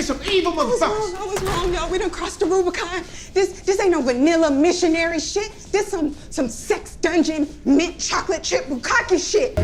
some evil motherfuckers. I was wrong, y'all. We done crossed the Rubicon. This ain't no vanilla missionary shit. This some sex dungeon mint chocolate chip bukkake shit.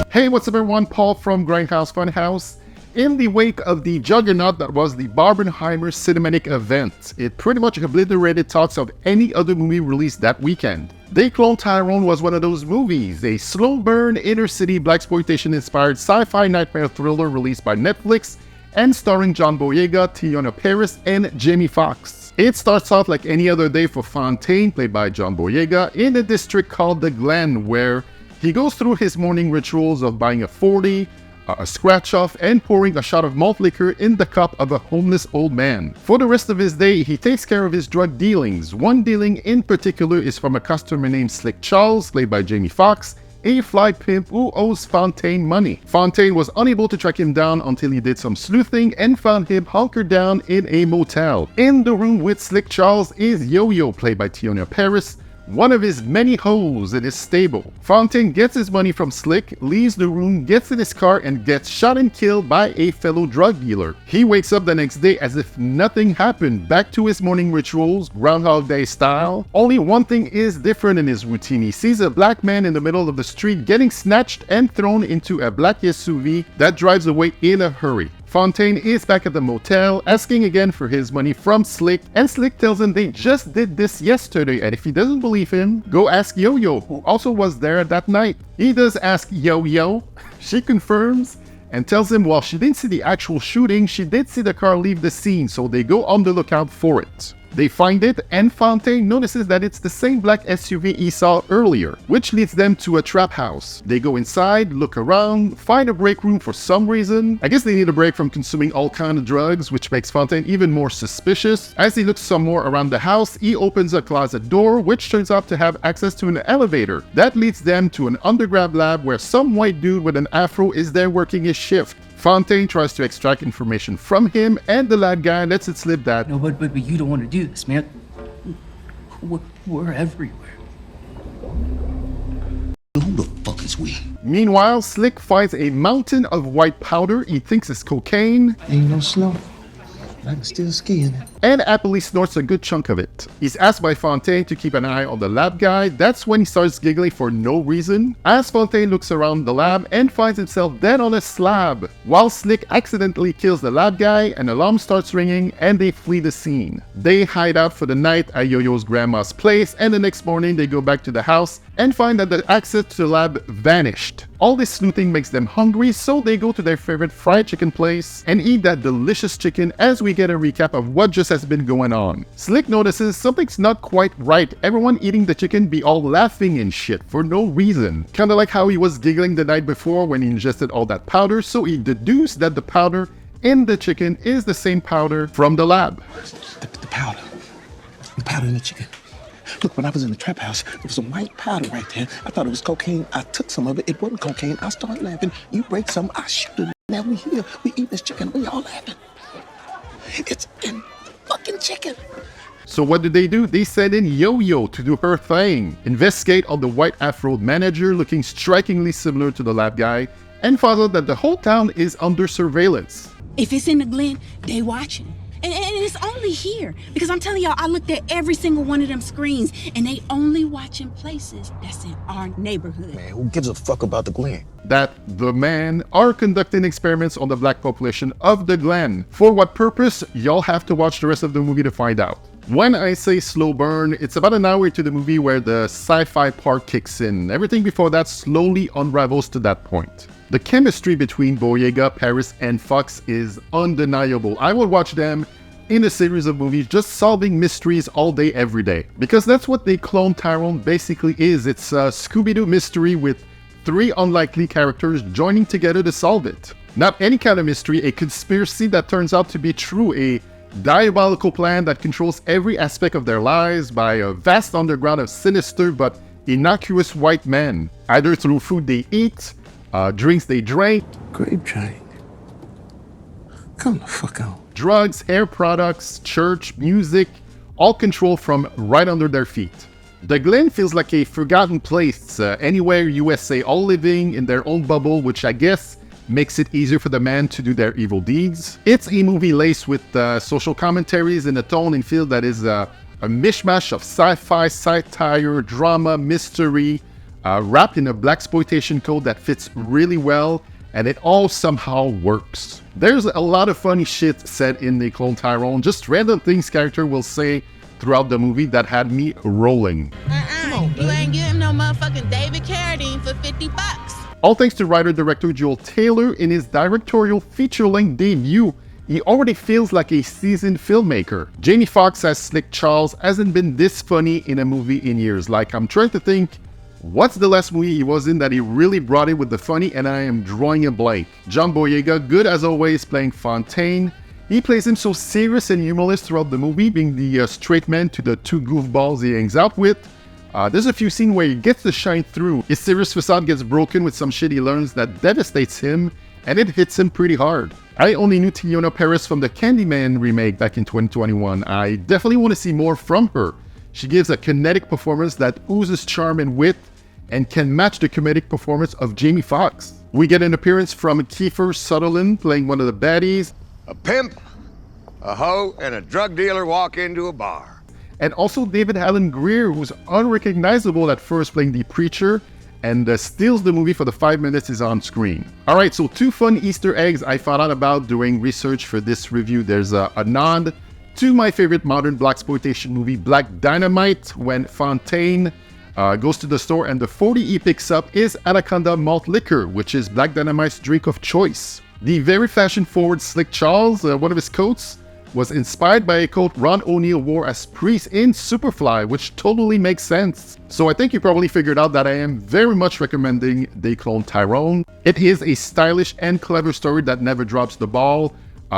Hey, what's up everyone? Paul from Grindhouse Funhouse. In the wake of the juggernaut that was the Barbenheimer cinematic event, it pretty much obliterated talks of any other movie released that weekend. Cloned Tyrone was one of those movies, a slow burn inner-city Blaxploitation inspired sci-fi nightmare thriller released by Netflix and starring John Boyega, Teyonah, Parris, and Jamie Foxx. It starts off like any other day for Fontaine, played by John Boyega, in a district called the Glen, where he goes through his morning rituals of buying a 40, a scratch-off, and pouring a shot of malt liquor in the cup of a homeless old man. For the rest of his day, he takes care of his drug dealings. One dealing in particular is from a customer named Slick Charles, played by Jamie Foxx, a fly pimp who owes Fontaine money. Fontaine was unable to track him down until he did some sleuthing and found him hunkered down in a motel. In the room with Slick Charles is Yo-Yo, played by Teyonah Parris, one of his many hoes in his stable. Fontaine gets his money from Slick, leaves the room, gets in his car, and gets shot and killed by a fellow drug dealer. He wakes up the next day as if nothing happened, back to his morning rituals, Groundhog Day style. Only one thing is different in his routine. He sees a black man in the middle of the street getting snatched and thrown into a black SUV that drives away in a hurry. Fontaine is back at the motel, asking again for his money from Slick, and Slick tells him they just did this yesterday, and if he doesn't believe him, go ask Yo-Yo, who also was there that night. He does ask Yo-Yo, she confirms, and tells him while she didn't see the actual shooting, she did see the car leave the scene, so they go on the lookout for it. They find it, and Fontaine notices that it's the same black SUV he saw earlier, which leads them to a trap house. They go inside, look around, find a break room for some reason. I guess they need a break from consuming all kinds of drugs, which makes Fontaine even more suspicious. As he looks some more around the house, he opens a closet door, which turns out to have access to an elevator. That leads them to an underground lab where some white dude with an afro is there working his shift. Fontaine tries to extract information from him, and the lad guy lets it slip that, "No, but you don't want to do this, man. We're everywhere." Who the fuck is we? Meanwhile, Slick finds a mountain of white powder he thinks is cocaine, Ain't no snow. I can still ski in it. and happily snorts a good chunk of it. He's asked by Fontaine to keep an eye on the lab guy. That's when he starts giggling for no reason, as Fontaine looks around the lab and finds himself dead on a slab. While Slick accidentally kills the lab guy, an alarm starts ringing and they flee the scene. They hide out for the night at Yo-Yo's grandma's place, and the next morning they go back to the house and find that the access to the lab vanished. All this sleuthing makes them hungry, so they go to their favorite fried chicken place and eat that delicious chicken as we get a recap of what just has been going on. Slick notices something's not quite right. Everyone eating the chicken be all laughing and shit for no reason. Kinda like how he was giggling the night before when he ingested all that powder, so he deduced that the powder in the chicken is the same powder from the lab. The powder. The powder in the chicken. Look, when I was in the trap house, there was some white powder right there. I thought it was cocaine. I took some of it. It wasn't cocaine. I started laughing. You break some, I shoot it. Now we here. We eat this chicken. We all laughing. It's in fucking chicken. So what do? They send in Yo-Yo to do her thing, investigate on the white afro manager looking strikingly similar to the lab guy, and find out that the whole town is under surveillance. If it's in the Glen, they watching. And it's only here. Because I'm telling y'all, I looked at every single one of them screens, and they only watching places that's in our neighborhood. Man, who gives a fuck about the Glen? That the man are conducting experiments on the black population of the Glen. For what purpose? Y'all have to watch the rest of the movie to find out. When I say slow burn, it's about an hour into the movie where the sci-fi part kicks in. Everything before that slowly unravels to that point. The chemistry between Boyega, Parris, and Foxx is undeniable. I will watch them in a series of movies just solving mysteries all day, every day. Because that's what the Cloned Tyrone basically is. It's a Scooby-Doo mystery with 3 unlikely characters joining together to solve it. Not any kind of mystery, a conspiracy that turns out to be true, a diabolical plan that controls every aspect of their lives by a vast underground of sinister but innocuous white men, either through food they eat, drinks they drank, Grape train. Come the fuck out. drugs, hair products, church, music, all controlled from right under their feet. The Glen feels like a forgotten place, anywhere USA, all living in their own bubble, which I guess makes it easier for the man to do their evil deeds. It's a movie laced with social commentaries in a tone and feel that is a mishmash of sci-fi, satire, drama, mystery, wrapped in a blaxploitation code that fits really well, and it all somehow works. There's a lot of funny shit said in the Cloned Tyrone, just random things character will say throughout the movie that had me rolling. You ain't getting no motherfucking David Carradine for $50. All thanks to writer-director Juel Taylor. In his directorial feature-length debut, he already feels like a seasoned filmmaker. Jamie Foxx as Slick Charles hasn't been this funny in a movie in years. Like, I'm trying to think, what's the last movie he was in that he really brought it with the funny, and I am drawing a blank. John Boyega, good as always, playing Fontaine. He plays him so serious and humorless throughout the movie, being the straight man to the two goofballs he hangs out with. There's a few scenes where he gets to shine through. His serious facade gets broken with some shit he learns that devastates him, and it hits him pretty hard. I only knew Teyonah Parris from the Candyman remake back in 2021. I definitely want to see more from her. She gives a kinetic performance that oozes charm and wit, and can match the comedic performance of Jamie Foxx. We get an appearance from Kiefer Sutherland playing one of the baddies. A pimp, a hoe, and a drug dealer walk into a bar. And also David Alan Grier, who's unrecognizable at first playing the preacher, and steals the movie for the 5 minutes he's on screen. Alright, so 2 fun Easter eggs I found out about doing research for this review. There's a nod to my favorite modern blaxploitation movie, Black Dynamite, when Fontaine goes to the store and the 40 he picks up is Anaconda Malt Liquor, which is Black Dynamite's drink of choice. The very fashion-forward Slick Charles, one of his coats, was inspired by a coat Ron O'Neal wore as Priest in Superfly, which totally makes sense. So I think you probably figured out that I am very much recommending The Cloned Tyrone. It is a stylish and clever story that never drops the ball.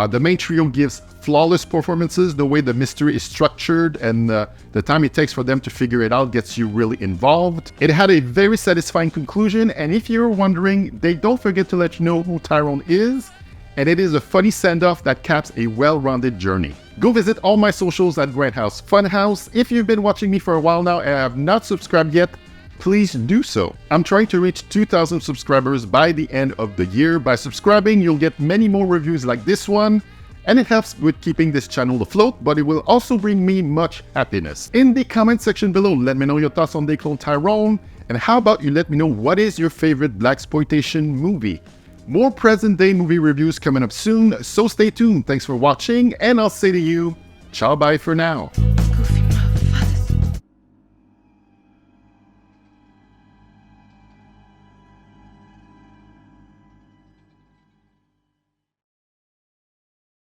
The main trio gives flawless performances. The way the mystery is structured and the time it takes for them to figure it out gets you really involved. It had a very satisfying conclusion, and if you're wondering, they don't forget to let you know who Tyrone is, and it is a funny send-off that caps a well-rounded journey. Go visit all my socials at Grindhouse Funhouse. If you've been watching me for a while now and have not subscribed yet, please do so. I'm trying to reach 2,000 subscribers by the end of the year. By subscribing, you'll get many more reviews like this one, and it helps with keeping this channel afloat, but it will also bring me much happiness. In the comment section below, let me know your thoughts on The Cloned Tyrone, and how about you let me know what is your favorite blaxploitation movie? More present-day movie reviews coming up soon, so stay tuned. Thanks for watching, and I'll say to you, ciao bye for now.